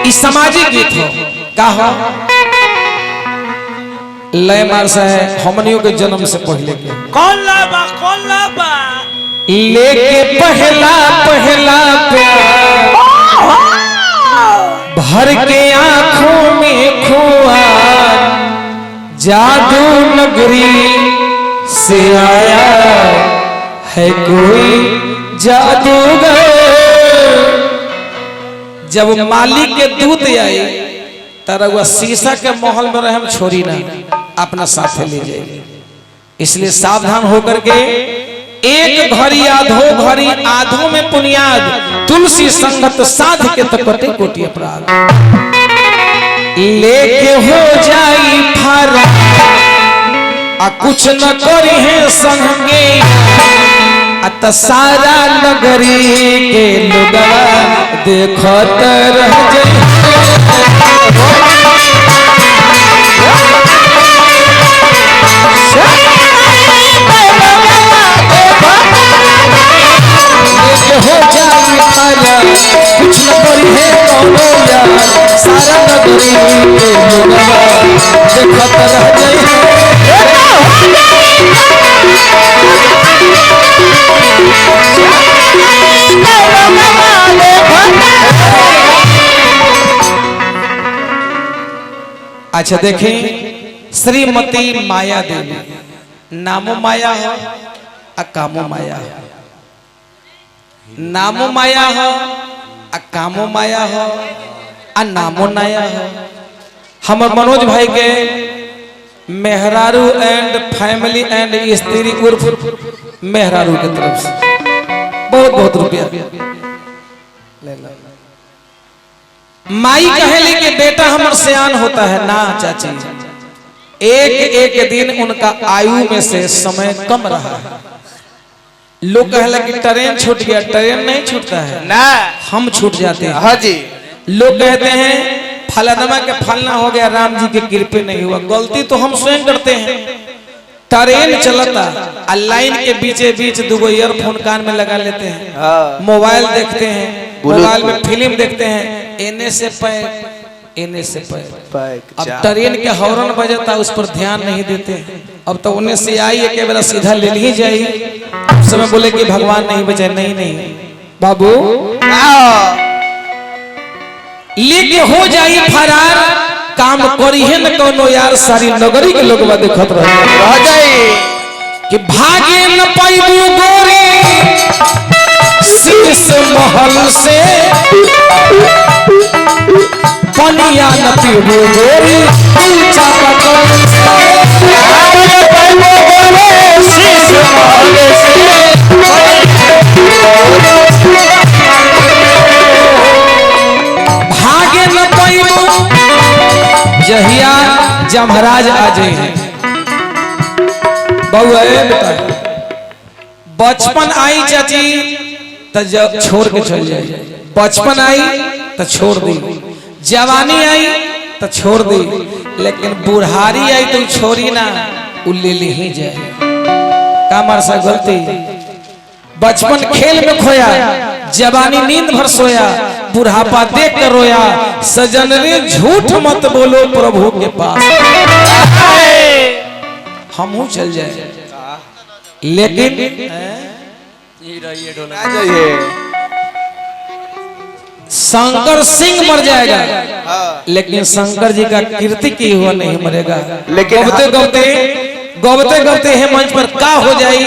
इस सामाजिक गीत हो का हो लय मार सा है हमनियों के जन्म से पहले के कौन लाबा लेके पहला पहला प्यार भर के आंखों में खुआर जादू नगरी से आया है कोई जादूगर। जब मालिक के दूत आई तारा वह शीशा के महल में रहे छोड़ी ना अपना साथ ले जाए। इसलिए सावधान होकर के एक घड़ी आधो घड़ी आधो में पुनियाद तुलसी संगत साध के तकते कोटि अपराध लेके हो जाई फारा आ कुछ न करी है संगे अत सारा नगरी के लोग देखत रह जाए। हो जाए खाया कुछ न करी है कौनो यार सारा नगरी के लोग देखत रह जाए। अच्छा देखें श्रीमती माया देवी नामो माया हो अकामो माया हो नामो माया हो अकामो माया हो आ नामो नाया हो। हमर मनोज भाई के मेहरारू एंड फैमिली एंड स्त्री उर्फ मेहरारू के तरफ से बहुत बहुत रुपया माई कहेली कि बेटा हमर सियान होता है ना चाची एक एक दिन उनका आयु में से समय कम रहा है। लोग कहला कि ट्रेन छूट गया, ट्रेन नहीं छूटता है ना हम छूट जाते हैं। हाँ जी लोग कहते हैं फलानमा के फलना हो गया राम जी के कृपा नहीं हुआ, गलती तो हम स्वयं करते हैं। ट्रेन चलता लाइन के बीचे बीच दुगो ईयरफोन कान में लगा लेते हैं, मोबाइल देखते हैं, मोबाइल में फिल्म देखते हैं, एने से पैर एने से पैर। अब ट्रेन के हॉर्न बजता उस पर ध्यान नहीं देते। अब तो उन्हें से आई एक बार सीधा ले ली जाए। उस समय बोले कि भगवान नहीं बचाए, नहीं नहीं बाबू लेके हो जाई फरार काम करी है न कोनो यार सारी नगरी के लोग देखत रह जाए कि भागे न पाइबू गोरी शीश महल से पनिया न पीबू गोरी चापाकल से शीश महल से भागे न पाइबू जहिया जमहराज आ जाए। बउआ बेटा बचपन आई चाची तो छोड़ के चल जाए, बचपन आई तो छोड़ दी, जवानी आई तो छोड़ दी, लेकिन बुढ़ारी आई तो छोड़ी ना उ ले ही जाए। कामर सा गलती बचपन खेल में खोया, जवानी नींद भर सोया, बुढ़ापा देख कर रोया। सजन रे झूठ मत बोलो प्रभु के पास हम चल जाए, लेकिन शंकर सिंह मर जाएगा लेकिन शंकर जी का कीर्ति की हुआ नहीं मरेगा। लेकिन गौबते गौबते हे मंच पर का हो जाए